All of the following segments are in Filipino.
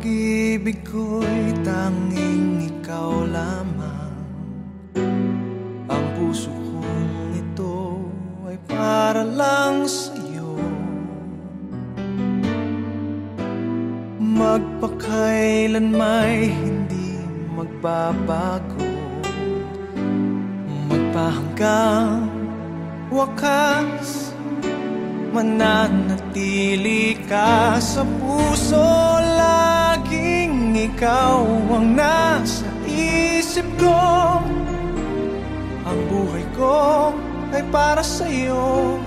pag-ibig ko'y tanging ikaw lamang. Ang puso kong ito ay para lang sa'yo. Magpakailan may hindi magbabago, magpahanggang wakas, mananatili ka sa puso. Laging ikaw ang nasa isip ko. Ang buhay ko ay para sa'yo.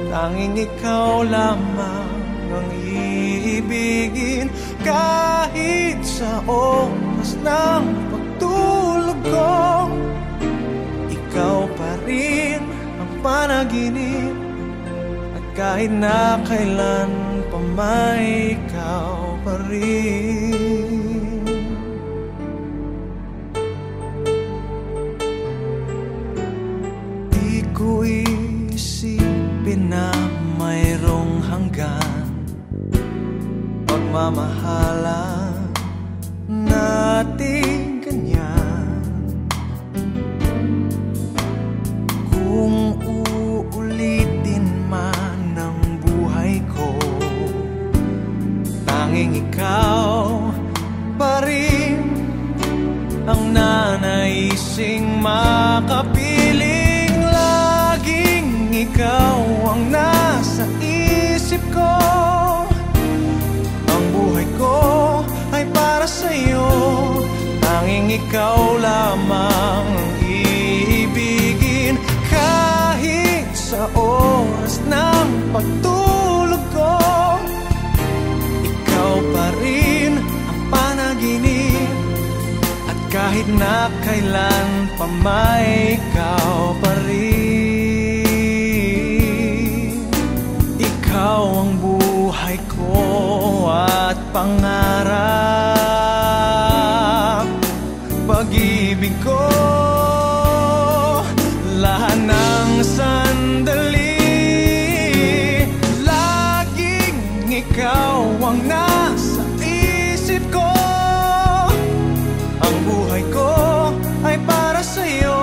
Tanging ikaw lamang ang iibigin. Kahit sa oras ng pagtulog ko, ikaw pa rin ang panaginip. Kahit na kailan pa may ikaw pa rin. Di ko isipin na mayroong hanggan pagmamahalan natin ganyan. Kung uulitin man tanging ikaw pa rin ang nanaising makapiling. Laging ikaw ang nasa isip ko. Ang buhay ko ay para sa'yo. Tanging ikaw lamang ang iibigin. Kahit sa oras ng pagtulog ko, ikaw pa rin ang panaginip. At kahit na kailan pa may ikaw pa rin. Ikaw ang buhay ko at pangarap, pag-ibig ko. Lahat ng sandali, laging ikaw ang nasa isip ko. Ang buhay ko ay para sa'yo.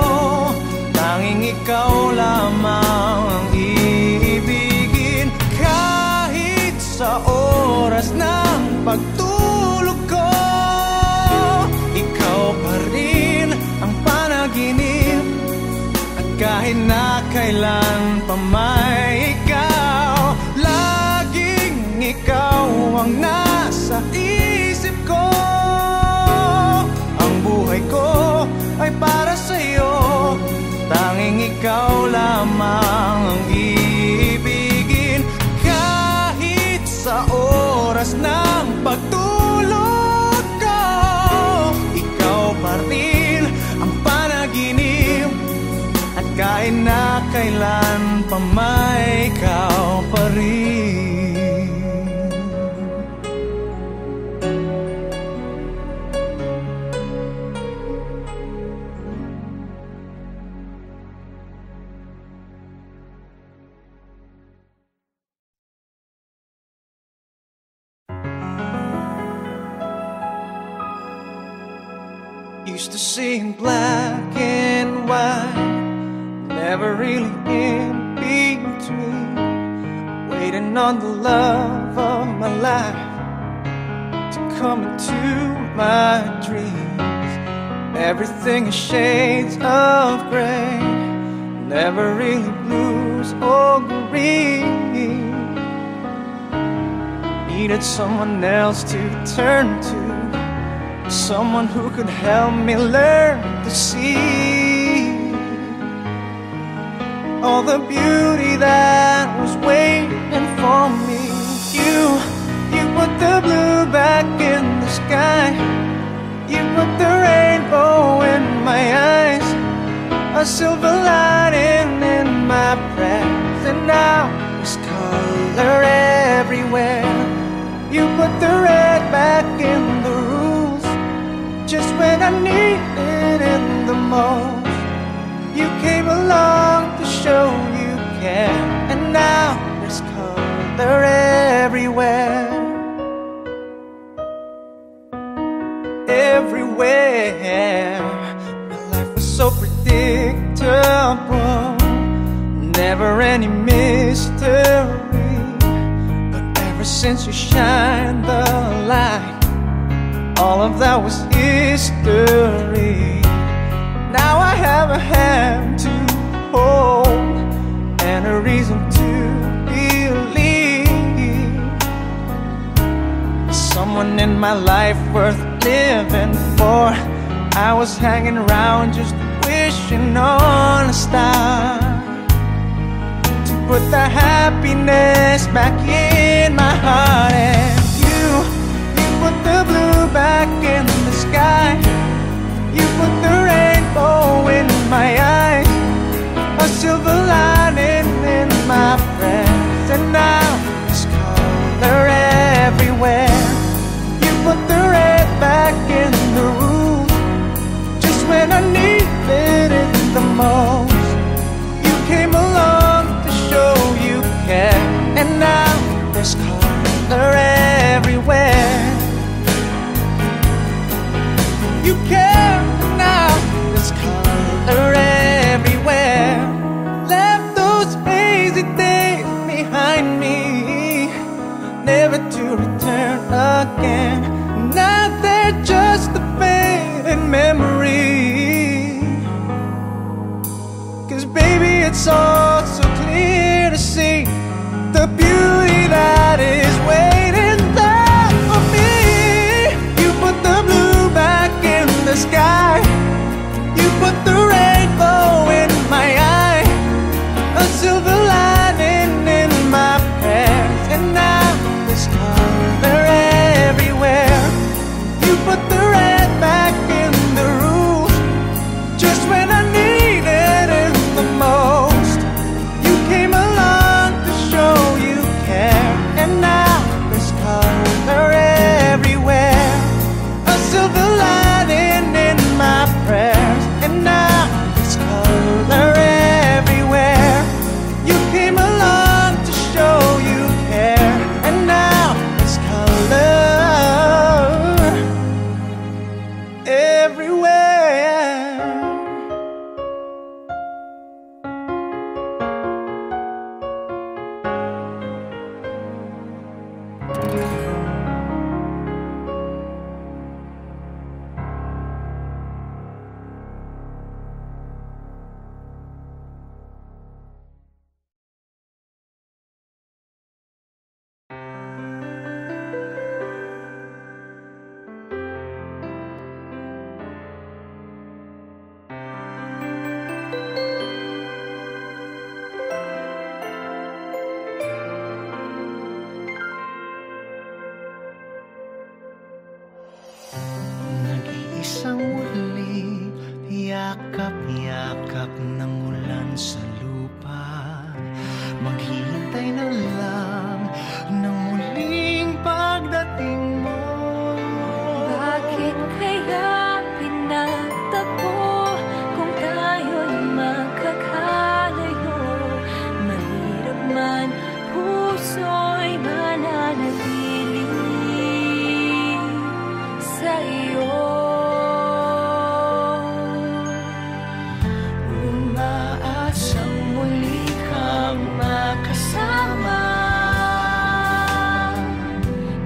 Tanging ikaw lamang ang iibigin. Kahit sa oras ng pagtulog ko, ikaw pa rin ang panaginip. At kahit na kailan pa may ikaw, laging ikaw ang nasa isip ko. Ang buhay ko ay para sa'yo. Tanging ikaw lamang ang iibigin. Kahit sa oras ng pagtulog ko, ikaw pa rin ang panaginip. At kahit na kailan pa may ikaw pa rin. Used to see in black and white, never really in between. Waiting on the love of my life to come into my dreams. Everything is shades of gray, never really blues or green. Needed someone else to turn to, someone who could help me learn to see all the beauty that was waiting for me. You put the blue back in the sky. You put the rainbow in my eyes, a silver lining in my breath. And now there's color everywhere. You put the red back in the rules, just when I needed it the most. You came along to show you care, and now there's color everywhere. everywhere. My life was so predictable, never any mystery. But ever since you shined the light, all of that was history. Now I have a hand to hold and a reason to believe. Someone in my life worth living for. I was hanging around just wishing on a star to put the happiness back in my heart. And you put the blue back in the sky. You put the rainbow in my eyes, a silver lining in my prayers. And now there's color everywhere. You put the red back in the roof, just when I needed it the most. You came along to show you care. And now there's color everywhere. You care, and now there's color everywhere. Left those hazy days behind me, never to return again. Now they're just a fading memory. 'Cause baby, it's all so clear to see the beauty that is waiting there for me. You put the blue back in the sky. You put the rainbow in my eye, a silver lining in my prayers. And now there's color everywhere. You put the red back in the roof, just when I needed it the most. You came along to show you care. And now there's color everywhere, a silver lining in my prayers. And now there's color everywhere. You came along to show you care. And now there's color everywhere. Nag-iisang muli, yakap-yakap ng ulan sa lupa. Maghihintay na lang ng muling pagdating mo. Bakit kaya pinagtagpo kung tayo'y magkakalayo? Mahirap man, puso'y mananatili sa iyo. Umaasang muli kang makasama,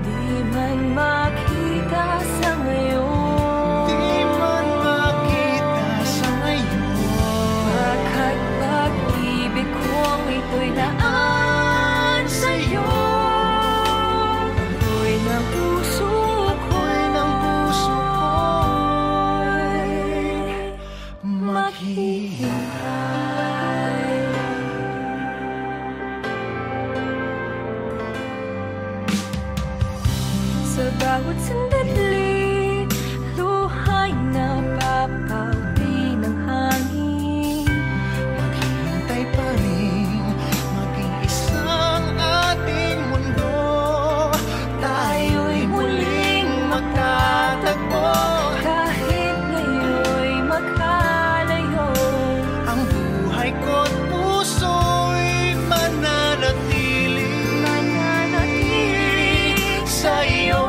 di man makita sa ngayon. Di man makita sa ngayon. Pagkat pag-ibig kong ito'y naan sa'yo. Ako'y ng puso ko'y maghihintay. Sa bawat sandali, luha'y napapawi ng hangin. Maghihintay pa rin, maging isang ating mundo. Tayo'y muling magtatagpo. Kahit ngayon'y magkalayo, Ang buhay ko't puso'y mananatili sa iyo.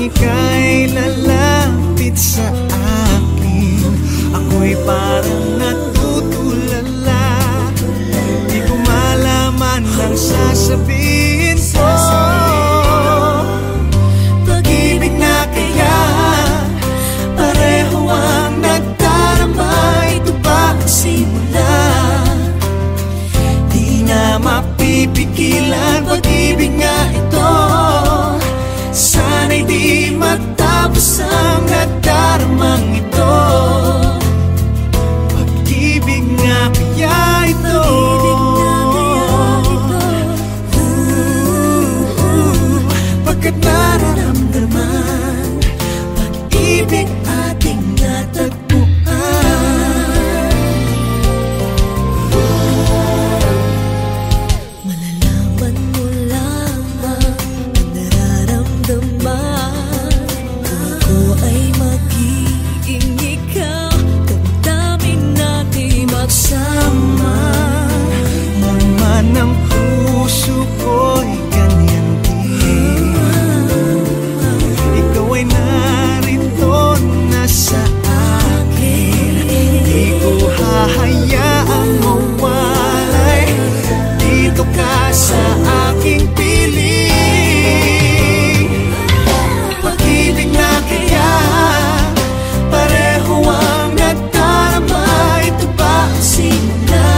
ika'y lalapit sa akin, ako'y parang natutulala. Di ko malaman ang sasabihin ko. Pag-ibig na kaya pareho ang nagdarama. Ito ba ang simula? Di na mapipigilan. Pag-ibig nga ito, sana'y di matapos ang nagdaramang ito. Pag-ibig nga kaya ito, pagkat nararamdaman, pag-ibig ating natagpuan. Malalaman mo lamang ang nararamdaman. Kung ako ay magiging ikaw, damdamin natin magsama. Man ang puso ko'y ganyan din. Ikaw ay narito na sa akin. Di ko hahayaang mawalay. Dito ka sa aking piling. Pag-ibig na kaya pareho ang nagdarama. Ito ba ang simula?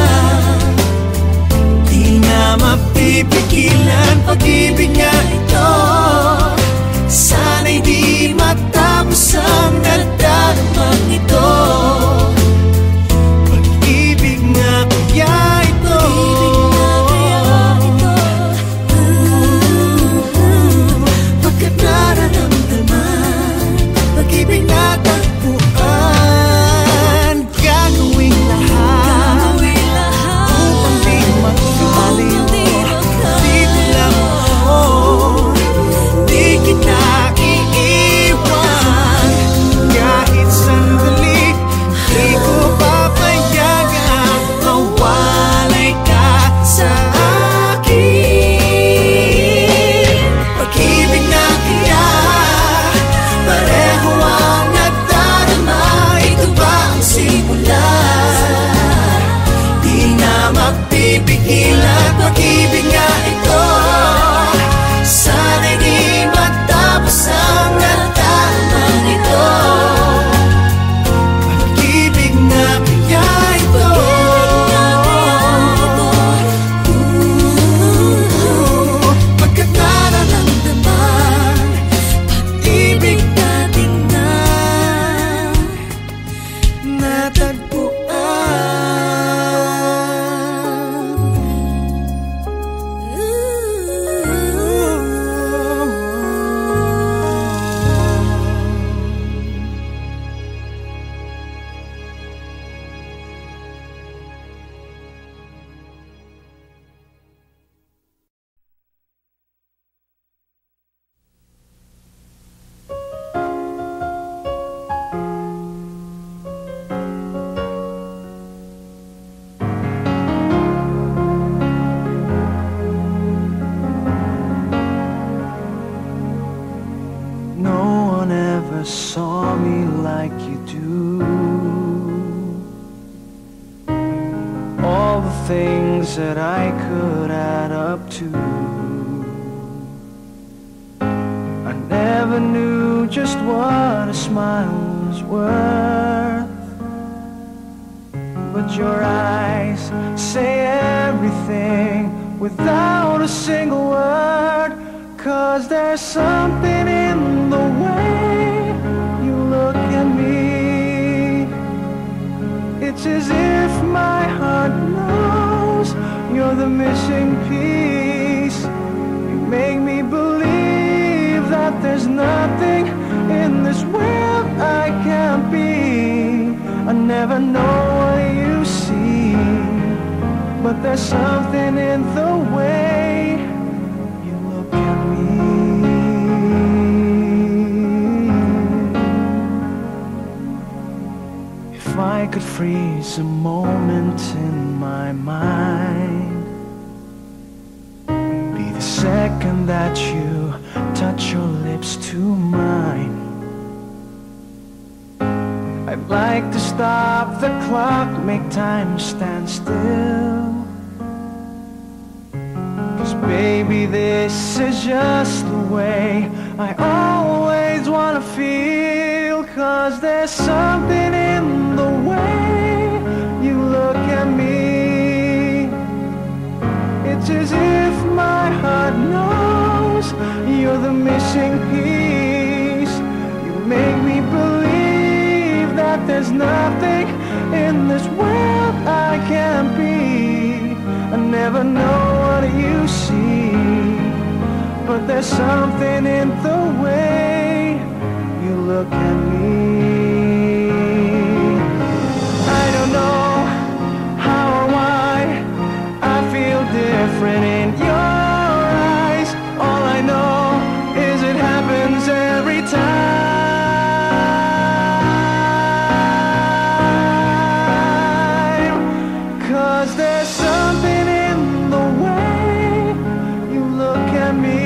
Di na mapipigilan. Pag-ibig nga ito, sana'y di matapos ang nagdaramang ito. Pag-ibig nga kaya ito, pagkat nararamdaman, pag-ibig na tagpuan. Gagawin lahat upang di magkaliw. Dito lang ako, di kita iiwan. Kahit sandali, di ko papayagan mawalay ka sa akin. Pag-ibig na kaya pareho ang nagdarama. Ito ba ang simula? Di na mapipigilan. Pag-ibig nga ito, sana'y di matapos ang nagdaramang ito. Pag-ibig na kaya ito, pagkat nararamdaman, pag-ibig natin na no one ever saw me like you do. All the things that I could add up to, I never knew just what a smile was worth. But your eyes say everything without a single word. 'Cause there's something in the way you look at me. It's as if my heart knows you're the missing piece. You make me believe that there's nothing in this world I can't be. I never know what you see, but there's something in the way you look at me. If I could freeze a moment in my mind, be the second that you touch your lips to mine. I'd like to stop the clock, make time stand still. 'Cause baby, this is just the way I always wanna feel. 'Cause there's something in the way you look at me. It's as if my heart knows you're the missing piece. You make me believe that there's nothing in this world I can't be. I never know what you see, but there's something in the way you look at me. I don't know how or why I feel different in your eyes. All I know is it happens every time. 'Cause there's something in the way you look at me.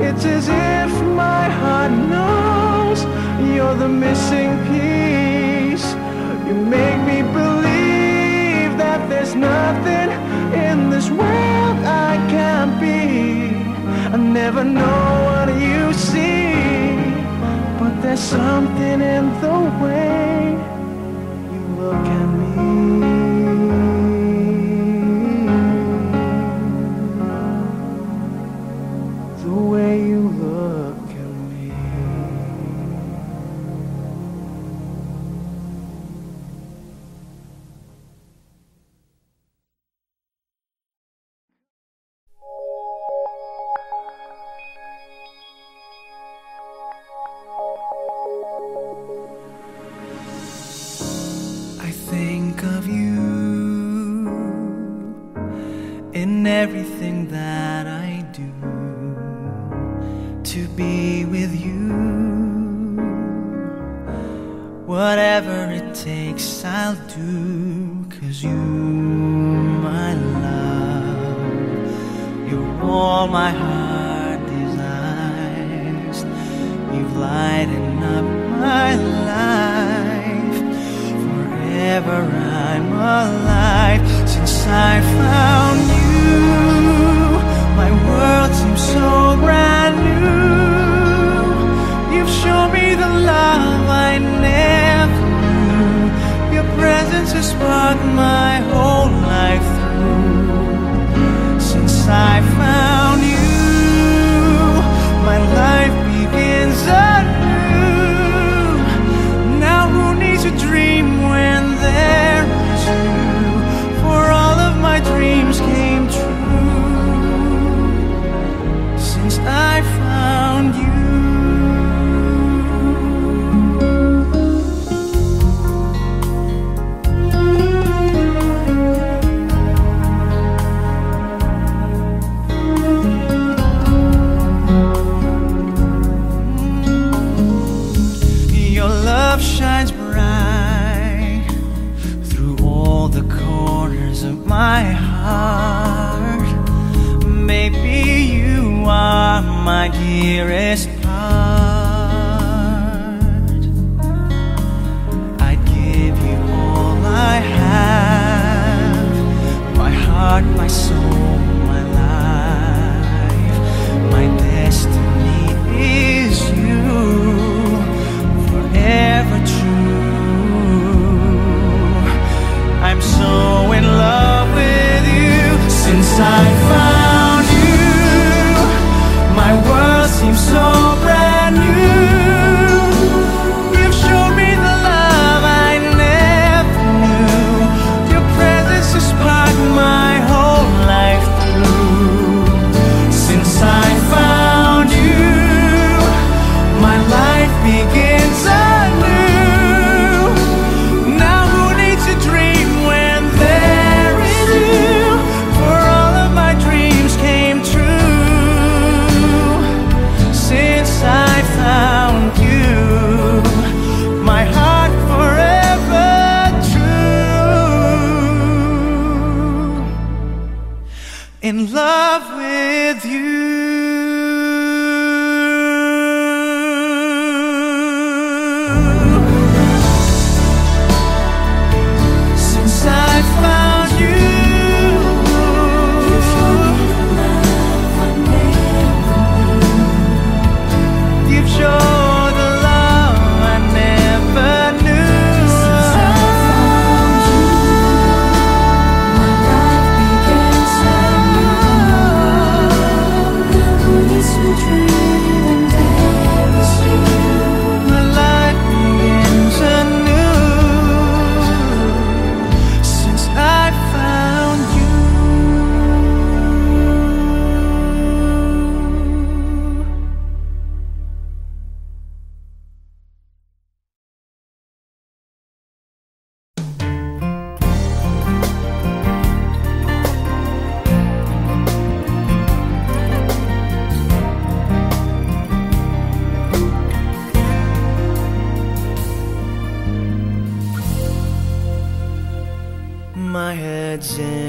It's as if my heart knows you're the missing piece. You make me believe that there's nothing in this world I can't be. I never know what you see, but there's something in the way you look at me. The way you look at me. I think of you in everything that I do. To be with you, whatever it takes I'll do. 'Cause you, my love, you're all my heart desires. You've lightened up my life. Forever I'm alive. Since I found you, my world seems so brand new. You've shown me the love I never knew. Your presence has sparked my whole life through. Since I found you, my life begins anew. Now who needs a dream when there is you? For all of my dreams came true since I found you. Your love shines bright through all the corners of my heart. Maybe you are my dearest part. I'd give you all I have, my heart, my soul, my life. My destiny is you, forever true. I'm so in love with you since I found you. My world seems so brand new. You've shown me the love I never knew. Your presence has sparked my whole life through. Since I found you, my life begins anew. Now who needs a dream when there is you? For all of my dreams came true since I found you. My heart forever true. In love with you.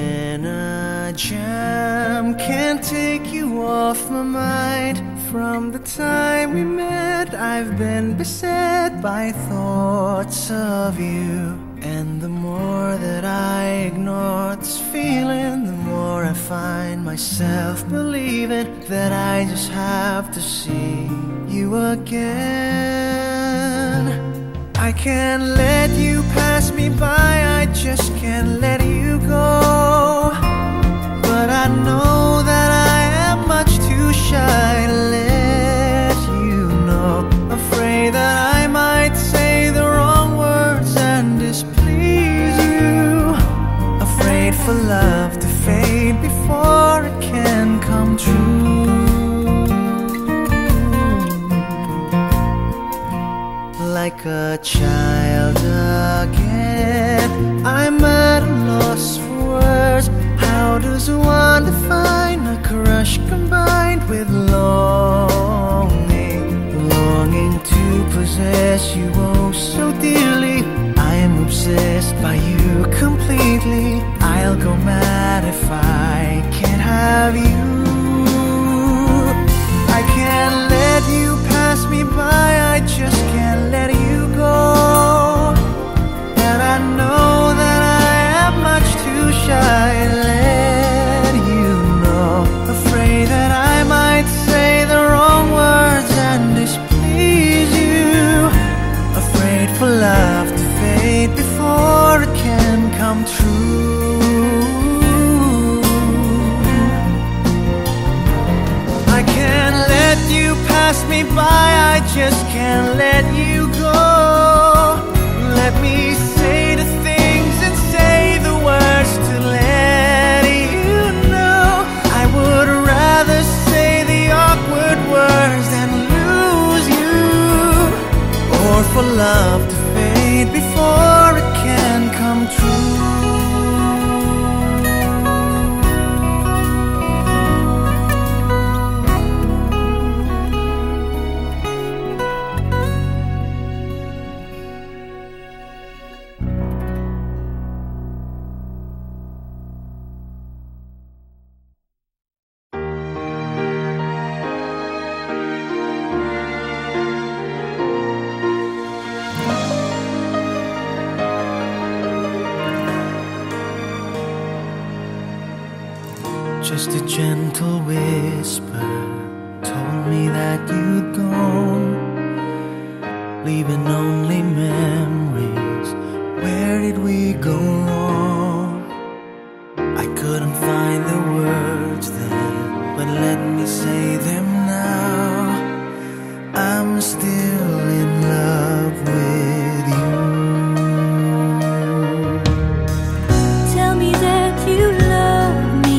in a jam, can't take you off my mind. From the time we met, I've been beset by thoughts of you. And the more that I ignore this feeling, the more I find myself believing that I just have to see you again. I can't let you pass me by, I just can't let you go. But I know that I am much too shy to let you know. Afraid that I might say the wrong words and displease you. Afraid for love to fade before it can come true. Like a child again, I'm at a loss for words. How does one define a crush combined with longing? Longing to possess you oh so dearly. I am obsessed by you completely. I'll go mad if I can't have you. I can't let you pass me by, I just can't let you go. And I know that I am much too shy to let you know. Afraid that I might say the wrong words and displease you. Afraid for love to fade before it can come true. I can't let you pass me by, I just can't let you go. Let me say the things and say the words to let you know. I would rather say the awkward words than lose you. Or for love to fade before it can come true. Just a gentle whisper told me that you'd gone, leaving only memories. Where did we go wrong? I couldn't find the words then, but let me say them now. I'm still in love with you. Tell me that you love me.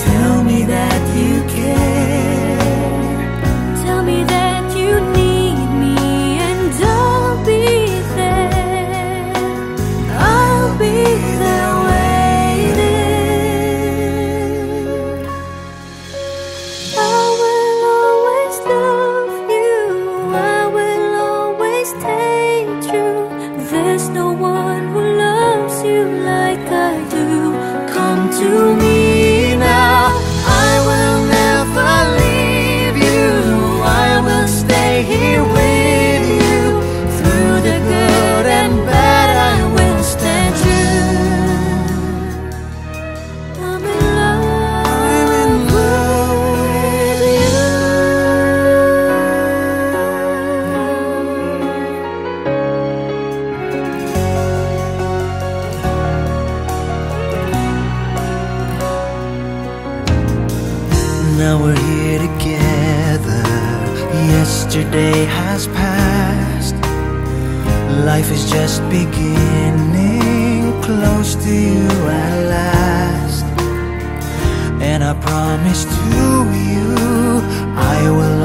Tell me that you care. Tell me that you need me, and I'll be there. I'll be there waiting. I will always love you. I will always stay true. There's no one who loves you like I do. Come to me now. I will never leave you. I will stay here with you. Through the good and bad, I will stand true. I'm in love with you. Now we're here together. Yesterday has passed. Life is just beginning. Close to you at last. And I promise to you I will